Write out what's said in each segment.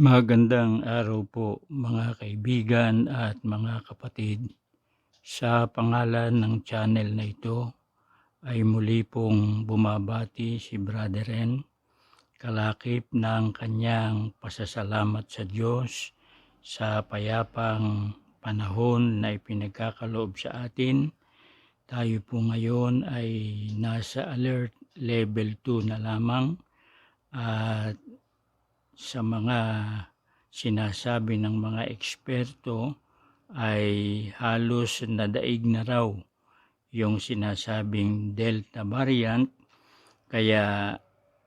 Magandang araw po mga kaibigan at mga kapatid. Sa pangalan ng channel na ito ay muli pong bumabati si Brother Ren, kalakip ng kanyang pasasalamat sa Diyos sa payapang panahon na ipinagkakaloob sa atin. Tayo po ngayon ay nasa alert level 2 na lamang at sa mga sinasabi ng mga eksperto ay halos nadaig na raw yung sinasabing Delta variant, kaya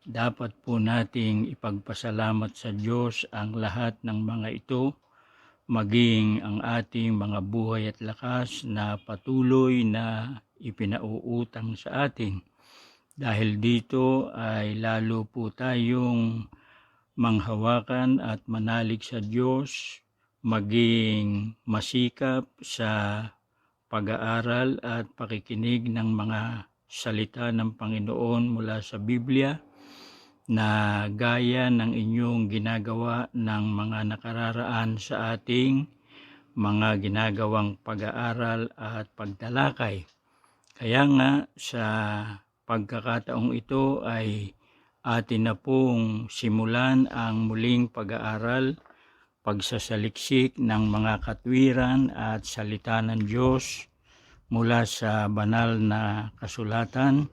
dapat po nating ipagpasalamat sa Diyos ang lahat ng mga ito, maging ang ating mga buhay at lakas na patuloy na ipinauutang sa atin. Dahil dito ay lalo po tayong manghawakan at manalig sa Diyos, maging masikap sa pag-aaral at pakikinig ng mga salita ng Panginoon mula sa Biblia na gaya ng inyong ginagawa ng mga nakararaan sa ating mga ginagawang pag-aaral at pagtalakay. Kaya nga sa pagkakataong ito ay atin na pong simulan ang muling pag-aaral, pagsasaliksik ng mga katwiran at salita ng Diyos mula sa banal na kasulatan,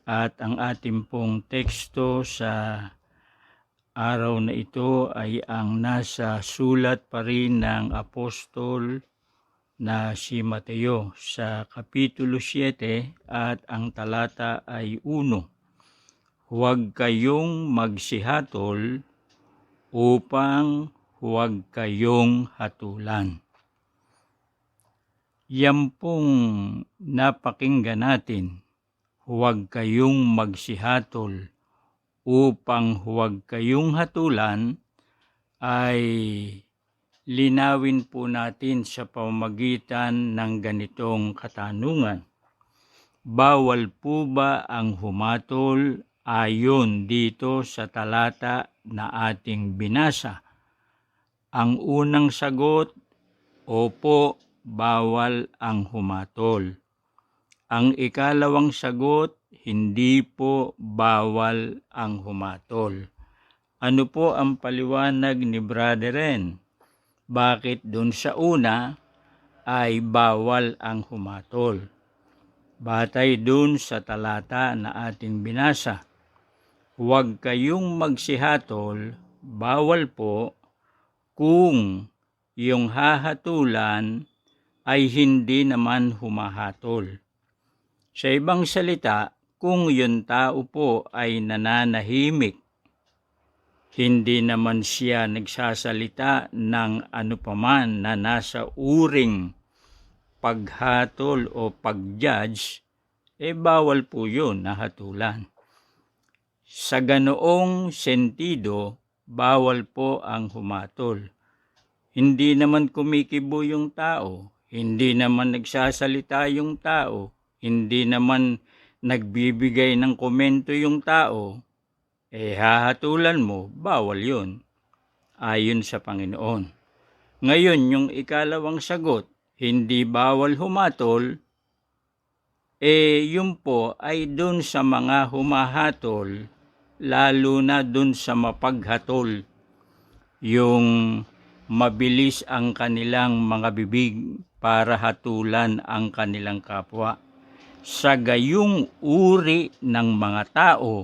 at ang ating pong teksto sa araw na ito ay ang nasa sulat pa rin ng apostol na si Mateo sa Kapitulo 7 at ang talata ay 1. Huwag kayong magsihatol upang huwag kayong hatulan. Yan pong napakinggan natin, huwag kayong magsihatol upang huwag kayong hatulan, ay linawin po natin sa pamamagitan ng ganitong katanungan. Bawal po ba ang humatol ayon dito sa talata na ating binasa? Ang unang sagot, opo, bawal ang humatol. Ang ikalawang sagot, hindi po bawal ang humatol. Ano po ang paliwanag ni Brother Ren? Bakit dun sa una ay bawal ang humatol? Batay dun sa talata na ating binasa, huwag kayong magsihatol, bawal po kung yung hahatulan ay hindi naman humahatol. Sa ibang salita, kung yung tao po ay nananahimik, hindi naman siya nagsasalita ng anupaman na nasa uring paghatol o pag-judge, bawal po yun na hatulan. Sa ganoong sentido, bawal po ang humatol. Hindi naman kumikibo yung tao, hindi naman nagsasalita yung tao, hindi naman nagbibigay ng komento yung tao, hahatulan mo, bawal yun, ayon sa Panginoon. Ngayon, yung ikalawang sagot, hindi bawal humatol, yun po ay dun sa mga humahatol, lalo na dun sa mapaghatol, yung mabilis ang kanilang mga bibig para hatulan ang kanilang kapwa. Sa gayong uri ng mga tao,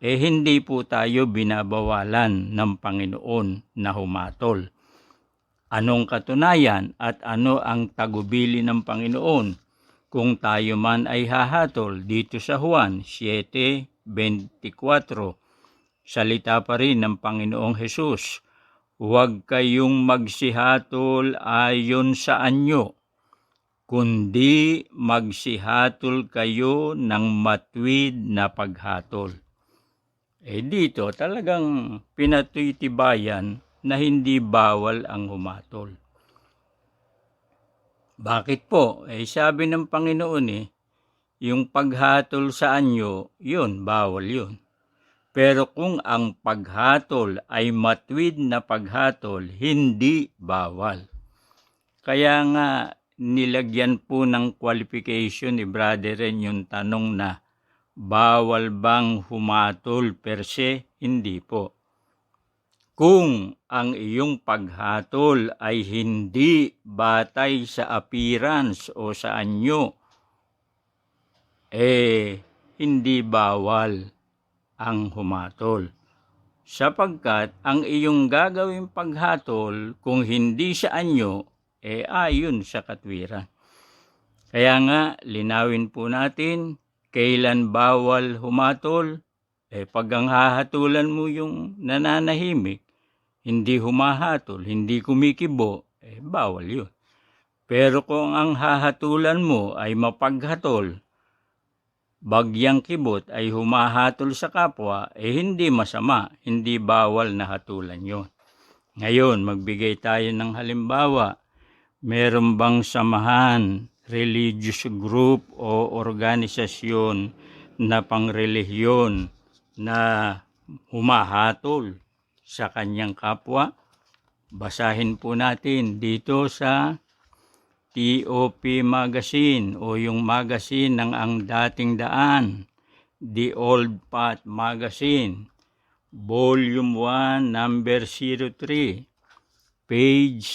hindi po tayo binabawalan ng Panginoon na humatol. Anong katunayan at ano ang tagubili ng Panginoon kung tayo man ay hahatol? Dito sa Juan 7:24, salita pa rin ng Panginoong Hesus, huwag kayong magsihatol ayon sa anyo, kundi magsihatol kayo ng matuwid na paghatol. Dito talagang pinatitibayan na hindi bawal ang humatol. Bakit po? Sabi ng Panginoon yung paghatol sa anyo, yun, bawal yun. Pero kung ang paghatol ay matuwid na paghatol, hindi bawal. Kaya nga nilagyan po ng qualification ni Brother Ren yung tanong na bawal bang humatol per se? Hindi po. Kung ang iyong paghatol ay hindi batay sa appearance o sa anyo, hindi bawal ang humatol. Sapagkat ang iyong gagawing paghatol, kung hindi sa anyo, ayon sa katwiran. Kaya nga, linawin po natin, kailan bawal humatol? Pag ang hahatulan mo yung nananahimik, hindi humahatol, hindi kumikibo, bawal yun. Pero kung ang hahatulan mo ay mapaghatol, bagyang kibot ay humahatol sa kapwa, hindi masama, hindi bawal na hatulan yun. Ngayon, magbigay tayo ng halimbawa. Meron bang samahan, religious group o organisasyon na pangrelihiyon na humahatol sa kanyang kapwa? Basahin po natin dito sa TOP Magazine o yung magazine ng Ang Dating Daan, The Old Path Magazine, Volume 1, Number 03, page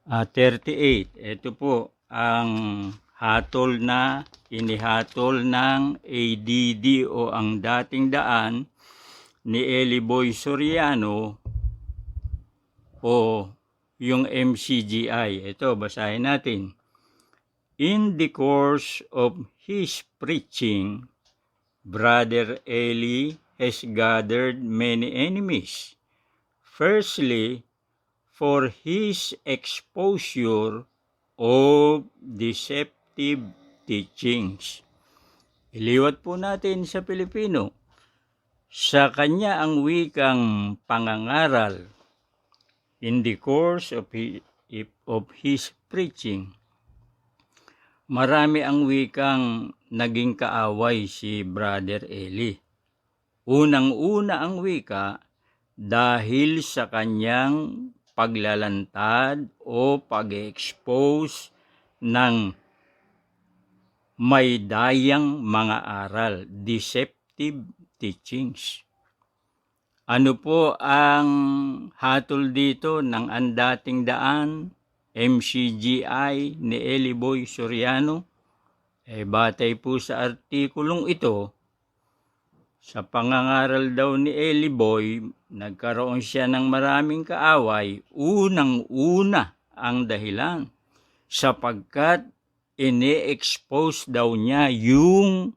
38. Ito po ang hatol na inihatol ng ADD o Ang Dating Daan ni Eli Boy Soriano o yung MCGI. Ito, basahin natin. In the course of his preaching, Brother Eli has gathered many enemies. Firstly, for his exposure of deceptive teachings. Iliwat po natin sa Pilipino. Sa kanya ang wikang pangangaral, in the course of his preaching, marami ang wikang naging kaaway si Brother Eli. Unang-una ang wika dahil sa kanyang paglalantad o pag-expose ng may dayang mga aral, deceptive teachings. Ano po ang hatol dito ng Ang Dating Daan, MCGI ni Eli Boy Soriano? Batay po sa artikulong ito, sa pangangaral daw ni Eli Boy, nagkaroon siya ng maraming kaaway. Unang-una ang dahilan, sapagkat ini-expose daw niya yung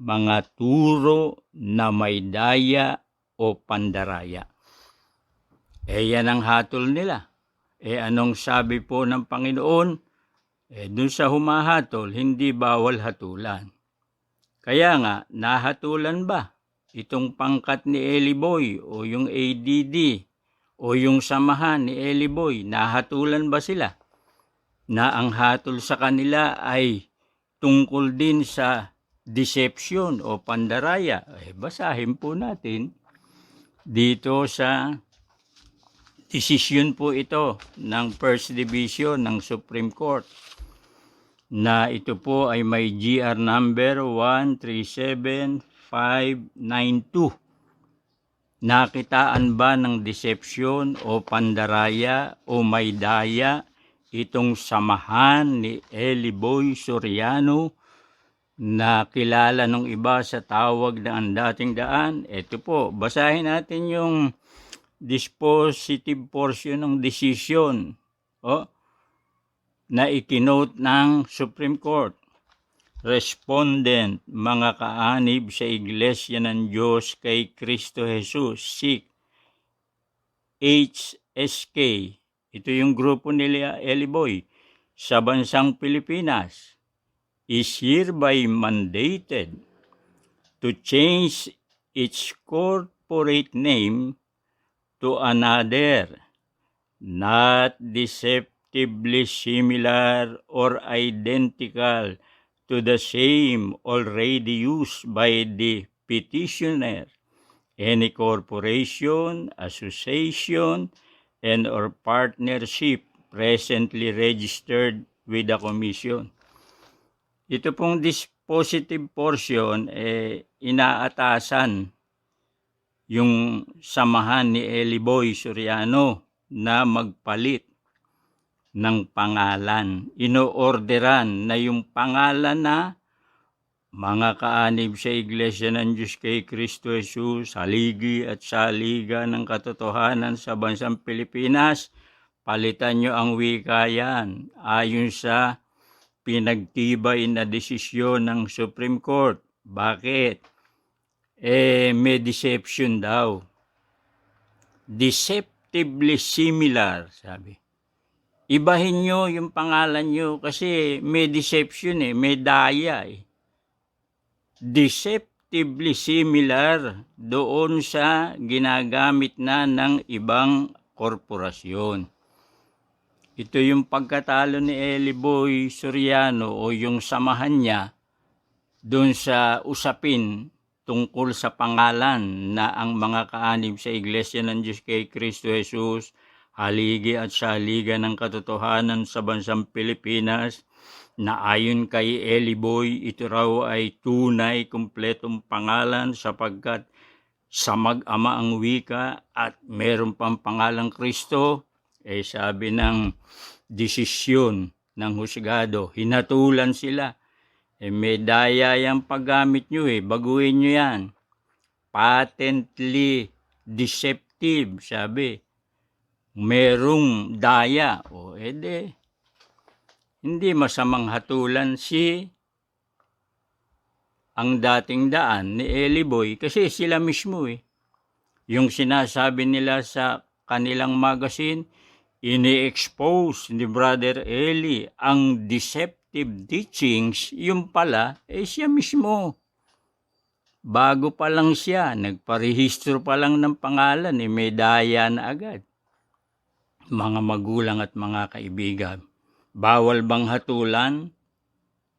mga turo na may daya o pandaraya. Yan ang hatol nila. Anong sabi po ng Panginoon? Dun sa humahatol, hindi bawal hatulan. Kaya nga, nahatulan ba itong pangkat ni Eli Boy o yung ADD o yung samahan ni Eli Boy? Nahatulan ba sila? Na ang hatol sa kanila ay tungkol din sa deception o pandaraya. Basahin po natin dito sa desisyon po ito ng First Division ng Supreme Court, na ito po ay may GR number 137592. Nakitaan ba ng deception o pandaraya o may daya itong samahan ni Eli Boy Soriano na kilala ng iba sa tawag na Ang Dating Daan? Ito po, basahin natin yung dispositive portion ng decision na ikinote ng Supreme Court. Respondent, mga kaanib sa Iglesia ng Diyos kay Kristo Jesus, SIC, HSK, ito yung grupo nila Eli Boy, sa bansang Pilipinas, is hereby mandated to change its corporate name to another, not deceptively similar or identical to the same already used by the petitioner, any corporation, association, and or partnership presently registered with the Commission. Ito pong dispositive portion, inaatasan yung samahan ni Eliboy Soriano na magpalit ng pangalan. Inoorderan na yung pangalan na mga kaanib sa Iglesia ng Diyos kay Kristo Jesus, haligi at saliga ng katotohanan sa bansang Pilipinas, palitan nyo ang wika yan ayon sa pinagtibay na desisyon ng Supreme Court. Bakit? May deception daw. Deceptively similar, sabi. Ibahin nyo yung pangalan nyo kasi may deception may daya Deceptively similar doon sa ginagamit na ng ibang korporasyon. Ito yung pagkatalo ni Eliboy Soriano o yung samahan niya doon sa usapin tungkol sa pangalan na ang mga kaanib sa Iglesia ng Diyos kay Kristo Jesus, haligi at saliga ng katotohanan sa bansang Pilipinas, na ayon kay Eliboy, ito raw ay tunay, kumpletong pangalan sapagkat sa mag-ama ang wika at meron pang pangalang Kristo, sabi ng desisyon ng husgado, hinatulan sila. May daya yung paggamit nyo baguhin nyo yan. Patently deceptive, sabi. Merong daya. Hindi masamang hatulan ang dating daan ni Eliboy kasi sila mismo yung sinasabi nila sa kanilang magazine, ini-expose ni Brother Eli ang deceptive teachings, yung pala siya mismo. Bago pa lang siya, nagparehistro pa lang ng pangalan, may daya na agad. Mga magulang at mga kaibigan, bawal bang hatulan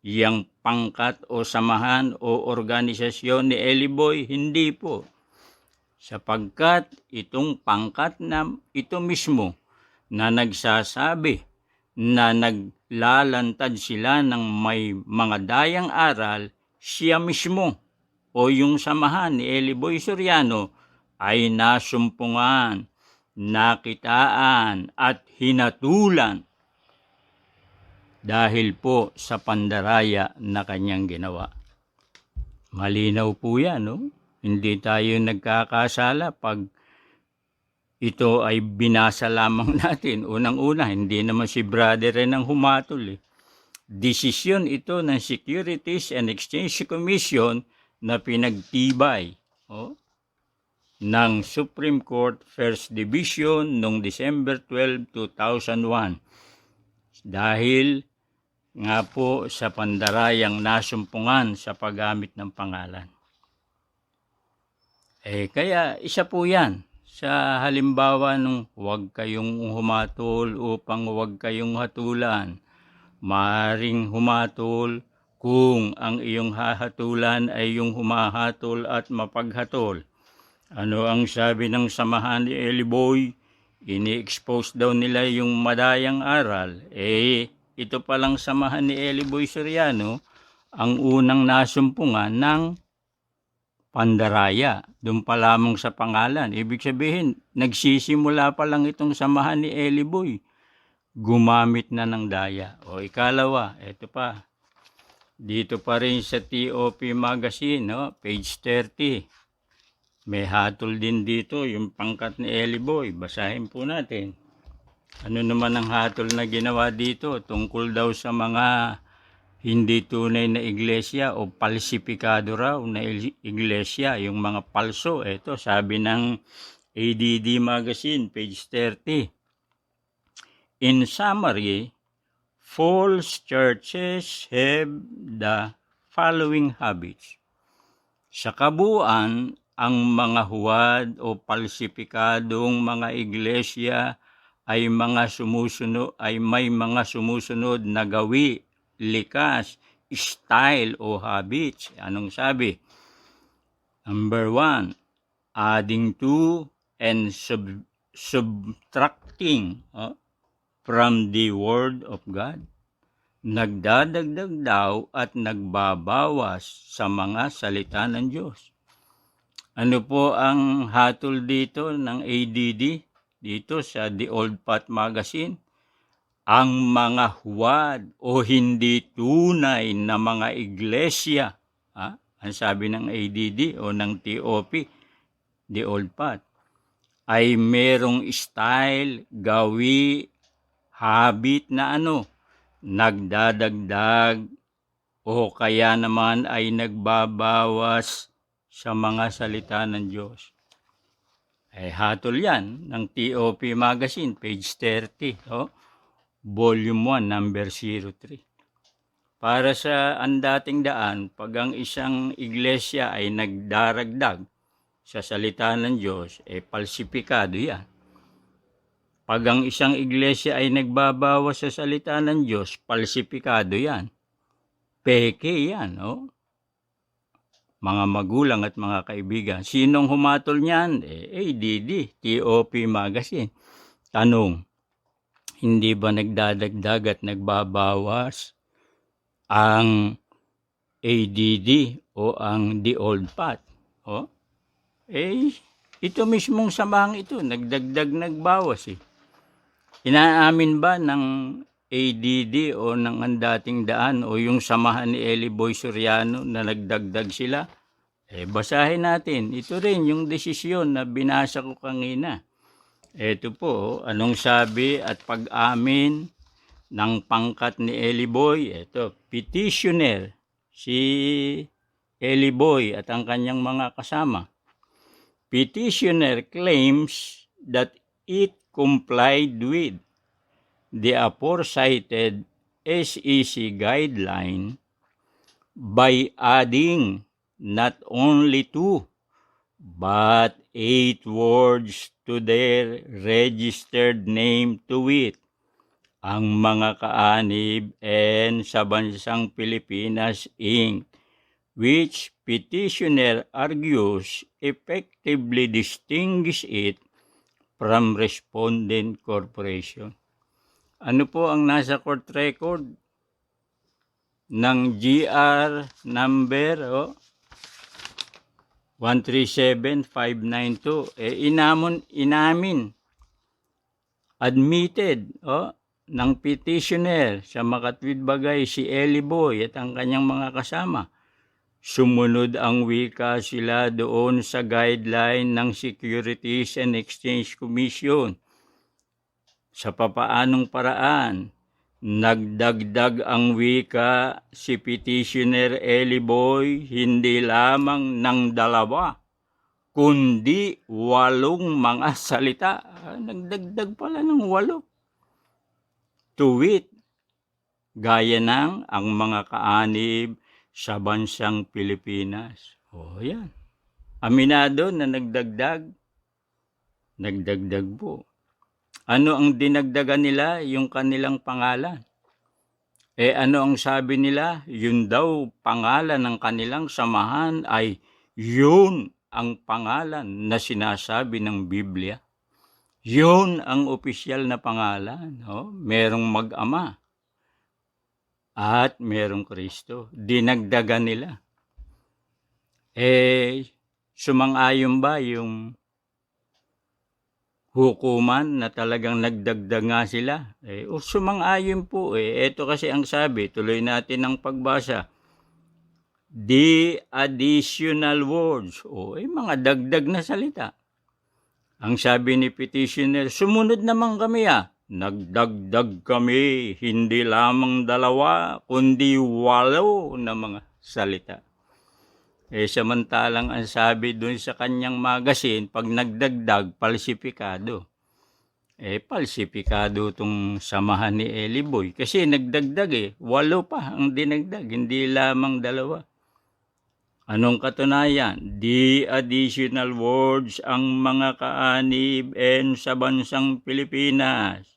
yang pangkat o samahan o organisasyon ni Eliboy? Hindi po. Sapagkat itong pangkat na ito mismo na nagsasabi na naglalantad sila ng may mga dayang aral, siya mismo o yung samahan ni Eliboy Soriano ay nasumpungan, nakitaan at hinatulan dahil po sa pandaraya na kanyang ginawa. Malinaw po yan, Hindi tayo nagkakasala pag ito ay binasa lamang natin. Unang-una, hindi naman si brother rin ang humatol. Desisyon ito ng Securities and Exchange Commission na pinagtibay ng Supreme Court First Division noong December 12, 2001. Dahil nga po sa pandarayang nasumpungan sa paggamit ng pangalan. Kaya isa po yan sa halimbawa nung huwag kayong humatol upang huwag kayong hatulan. Maaring humatol kung ang iyong hahatulan ay yung humahatol at mapaghatol. Ano ang sabi ng samahan ni Eliboy? Ini-expose daw nila yung madayang aral. Ito palang samahan ni Eliboy Soriano ang unang nasumpungan ng pandaraya. Doon pa lamang sa pangalan. Ibig sabihin, nagsisimula pa lang itong samahan ni Eliboy. Gumamit na ng daya. Ikalawa, ito pa. Dito pa rin sa TOP Magazine, page 30. May hatol din dito, yung pangkat ni Eliboy. Basahin po natin. Ano naman ang hatol na ginawa dito? Tungkol daw sa mga hindi tunay na iglesia o palsipikado raw na iglesia, yung mga palso. Ito, sabi ng ADD Magazine, page 30. In summary, false churches have the following habits. Sa kabuuan, ang mga huwad o palsipikadong mga iglesia ay may mga sumusunod na gawi, likas, style o habits. Anong sabi? Number 1, adding to and subtracting from the Word of God. Nagdadagdag daw at nagbabawas sa mga salita ng Diyos. Ano po ang hatol dito ng ADD? Dito sa The Old Path Magazine? Ang mga huwad o hindi tunay na mga iglesia, ang sabi ng ADD o ng TOP, The Old Path, ay merong style, gawi, habit na nagdadagdag o kaya naman ay nagbabawas sa mga salita ng Diyos. Ay hatol yan ng TOP Magazine, page 30, Volume 1, number 03. Para sa andating daan, pag ang isang iglesia ay nagdaragdag sa salita ng Diyos, palsipikado yan. Pag ang isang iglesia ay nagbabawas sa salita ng Diyos, palsipikado yan. Peke yan, Mga magulang at mga kaibigan. Sinong humatol niyan? ADD, TOP Magazine. Tanong, hindi ba nagdadagdag at nagbabawas ang ADD o ang The Old Path? Ito mismong samahang ito, nagdagdag, nagbawas Inaamin ba ng ADD o ng Andating Daan o yung samahan ni Eli Boy Soriano na nagdagdag sila? Basahin natin. Ito rin yung desisyon na binasa ko kanina. Ito po, anong sabi at pag-amin ng pangkat ni Eli Boy? Ito, petitioner, si Eli Boy at ang kanyang mga kasama. Petitioner claims that it complied with the aforementioned SEC guideline by adding not only 2 but 8 words to their registered name, to wit, ang mga kaanib and sa bansang Pilipinas, Inc., which petitioner argues effectively distinguish it from respondent corporation. Ano po ang nasa court record ng GR number 137592? Inamin, admitted ng petitioner sa Makatwid Bagay si Eli Boy at ang kanyang mga kasama. Sumunod ang wika sila doon sa guideline ng Securities and Exchange Commission. Sa papaanong paraan, nagdagdag ang wika si petitioner Eli Boy hindi lamang ng 2, kundi 8 mga salita. Nagdagdag pala ng 8. To wit, gaya ng ang mga kaanib sa bansang Pilipinas. Yan. Aminado na nagdagdag po. Ano ang dinagdagan nila? Yung kanilang pangalan. Ano ang sabi nila? Yun daw pangalan ng kanilang samahan ay yun ang pangalan na sinasabi ng Biblia. Yun ang opisyal na pangalan. Merong mag-ama at merong Kristo. Dinagdagan nila. Sumang-ayon ba yung hukuman na talagang nagdagdag nga sila? Sumang-ayon po. Ito kasi ang sabi, tuloy natin ang pagbasa. The additional words, mga dagdag na salita. Ang sabi ni petitioner, sumunod naman kami Nagdagdag kami, hindi lamang 2, kundi 8 na mga salita. Samantalang ang sabi doon sa kanyang magazine, pag nagdagdag, palsipikado. Palsipikado itong samahan ni Eli Boy. Kasi nagdagdag 8 pa ang dinagdag, hindi lamang 2. Anong katunayan? The additional words ang mga kaanib and sa bansang Pilipinas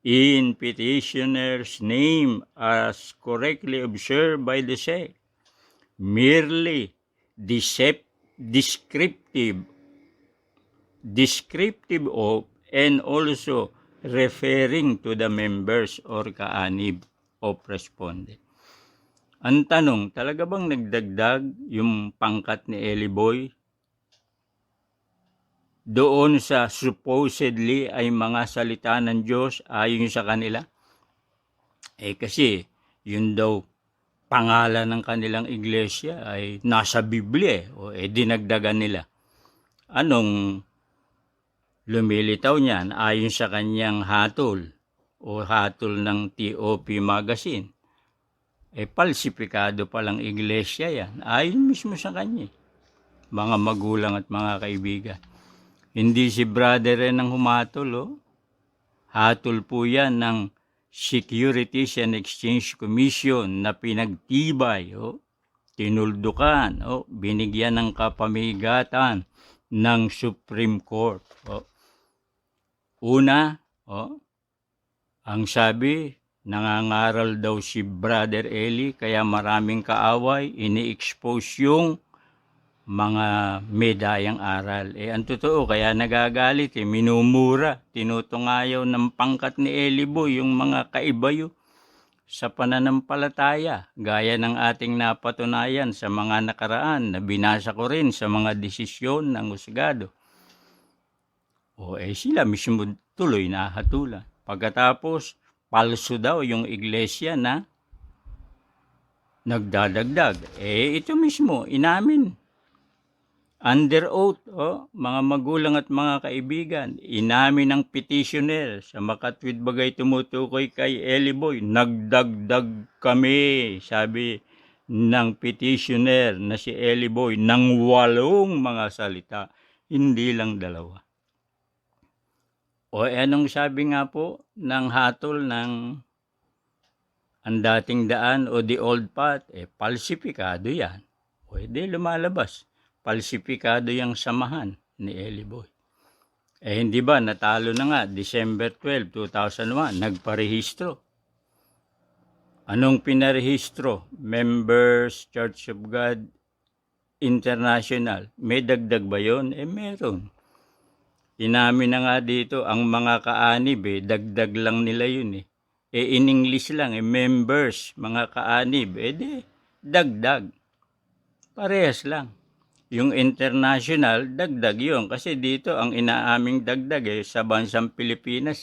in petitioner's name as correctly observed by the SEC merely descriptive of, and also referring to the members or kaanib of respondent. Ang tanong, talaga bang nagdagdag yung pangkat ni Eli Boy doon sa supposedly ay mga salita ng Diyos ayon sa kanila? Kasi yun daw pangalan ng kanilang iglesia ay nasa Biblia dinagdagan nila. Anong lumilitaw niyan ayon sa kanyang hatol o hatol ng TOP magazine? Palsipikado palang iglesia yan. Ayon mismo sa kanya. Mga magulang at mga kaibigan. Hindi si brother rin ang humatol. Hatol po yan ng Securities and Exchange Commission na pinagtibay, tinuldukan, binigyan ng kapamigatan ng Supreme Court. Una, ang sabi, nangangaral daw si Brother Eli kaya maraming kaaway, ini-expose yung mga medayang aral. Ang totoo, kaya nagagalit, minumura, tinutungayaw ng pangkat ni Eli Boy yung mga kaibayo sa pananampalataya, gaya ng ating napatunayan sa mga nakaraan na binasa ko rin sa mga desisyon ng husgado. Sila mismo tuloy na hatulan. Pagkatapos, palso daw yung iglesia na nagdadagdag. Ito mismo, inamin. Under oath, mga magulang at mga kaibigan, inamin ng petitioner sa makatwid bagay tumutukoy kay Eli Boy, nagdagdag kami, sabi ng petitioner na si Eli Boy, ng 8 mga salita, hindi lang 2. Anong sabi nga po ng hatol ng ang dating daan o the old path? Palsipikado yan. Lumalabas. Palsipikado yung samahan ni Eli Boy. Hindi ba, natalo na nga, December 12, 2001, nagparehistro. Anong pinarehistro? Members, Church of God International. May dagdag ba yun? Meron. Inamin na nga dito, ang mga kaanib, dagdag lang nila yun. In English lang, members, mga kaanib, dagdag. Parehas lang. Yung international, dagdag yun. Kasi dito, ang inaaming dagdag sa bansang Pilipinas.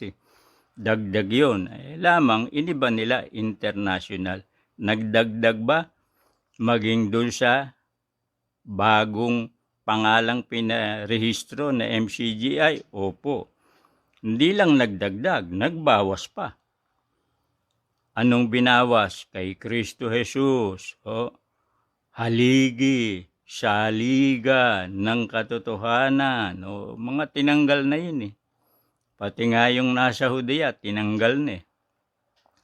Dagdag yun. Lamang, iniba nila international. Nagdagdag ba? Maging dun sa bagong pangalang pinarehistro na MCGI? Opo. Hindi lang nagdagdag, nagbawas pa. Anong binawas? Kay Kristo Jesus. Haligi, saliga ng katotohanan. Mga tinanggal na yun. Pati nga yung nasa Hudiya, tinanggal na.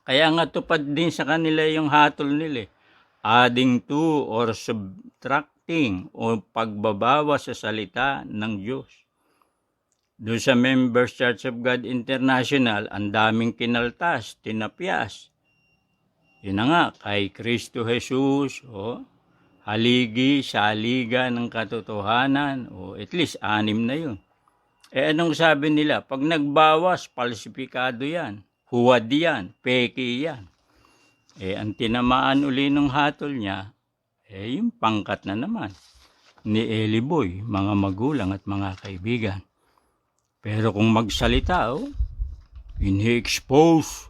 Kaya nga tupad din sa kanila yung hatol nila. Adding to or subtracting o pagbabawas sa salita ng Diyos. Doon sa Members Church of God International, ang daming kinaltas, tinapyas. Yun na nga, kay Kristo Jesus, haligi, saliga ng katotohanan, at least 6 na yun. Anong sabi nila? Pag nagbawas, palsipikado yan, huwad yan, peki yan. Ang tinamaan uli ng hatol niya, yung pangkat na naman ni Eli Boy, mga magulang at mga kaibigan. Pero kung magsalita, ini-expose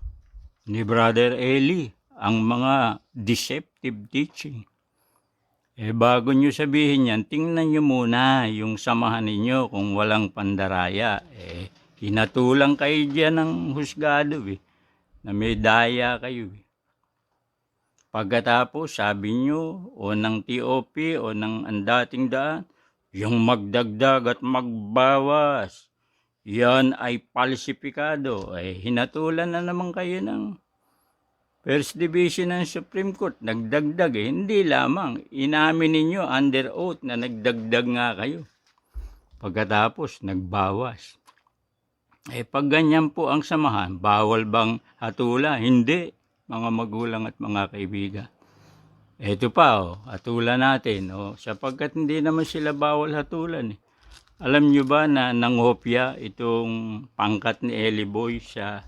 ni Brother Eli ang mga deceptive teaching. Bago nyo sabihin yan, tingnan nyo muna yung samahan ninyo kung walang pandaraya. Hinatulang kayo dyan ng husgado, na may daya kayo. Pagkatapos, sabi nyo, o ng TOP, o ng ang dating daan, yung magdagdag at magbawas, yan ay palsipikado. Hinatulan na naman kayo ng First Division ng Supreme Court, nagdagdag hindi lamang, inamin ninyo under oath na nagdagdag nga kayo. Pagkatapos, nagbawas. Pag ganyan po ang samahan, bawal bang hatula? Hindi, mga magulang at mga kaibigan. Ito pa, hatulan natin. Sapagkat hindi naman sila bawal hatulan. Alam nyo ba na nangopya itong pangkat ni Eli Boy sa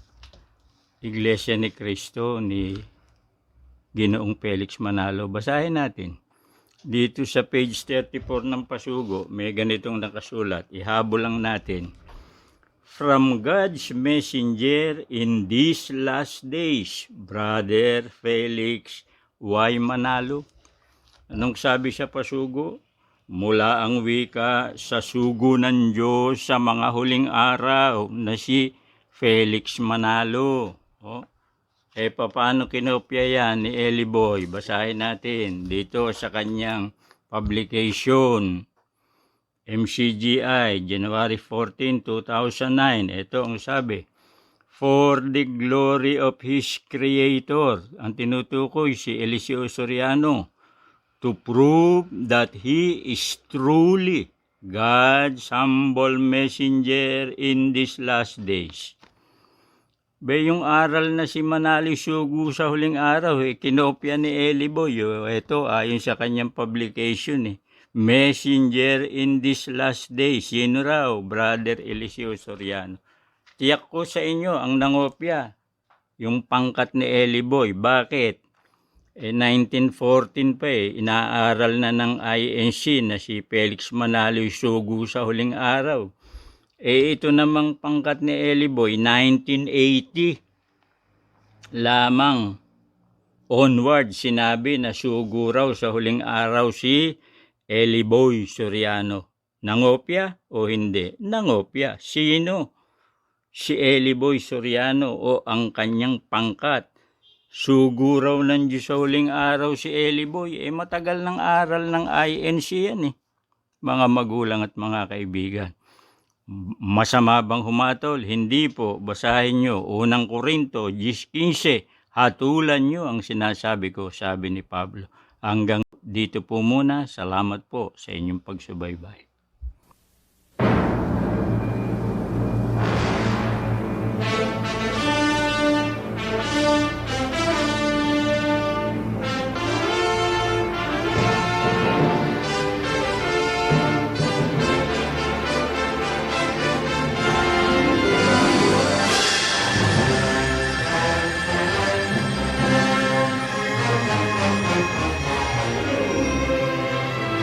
Iglesia ni Cristo ni Ginoong Felix Manalo? Basahin natin. Dito sa page 34 ng Pasugo, may ganitong nakasulat. Ihabol lang natin. From God's messenger in these last days, Brother Felix Y. Manalo. Anong sabi sa Pasugo? Mula ang wika sa sugo ng Diyos sa mga huling araw na si Felix Manalo. Paano kinopya yan ni Eli Boy? Basahin natin dito sa kanyang publication. MCGI, January 14, 2009. Ito ang sabi. For the glory of His Creator. Ang tinutukoy si Eliseo Soriano. To prove that He is truly God's humble messenger in these last days. Yung aral na si Manalo sugo sa huling araw, kinopya ni Eli Boy. Ito, ayon sa kanyang publication. Messenger in these last days. Sino raw? Brother Eliseo Soriano. Tiyak ko sa inyo ang nangopya, yung pangkat ni Eli Boy. Bakit? 1914 pa inaaral na ng INC na si Felix Manalo sugo sa huling araw. Ito namang pangkat ni Eli Boy, 1980 lamang onward sinabi na sugo raw sa huling araw si Eli Boy Soriano. Nangopya o hindi? Nangopya. Sino? Si Eli Boy Soriano o ang kanyang pangkat. Sugo raw ng Diyos sa huling araw si Eli Boy. Matagal ng aral ng INC yan mga magulang at mga kaibigan. Masama bang humatol? Hindi po. Basahin nyo. Unang Korinto 10:15. Hatulan nyo ang sinasabi ko, sabi ni Pablo. Hanggang dito po muna. Salamat po sa inyong pagsubaybay.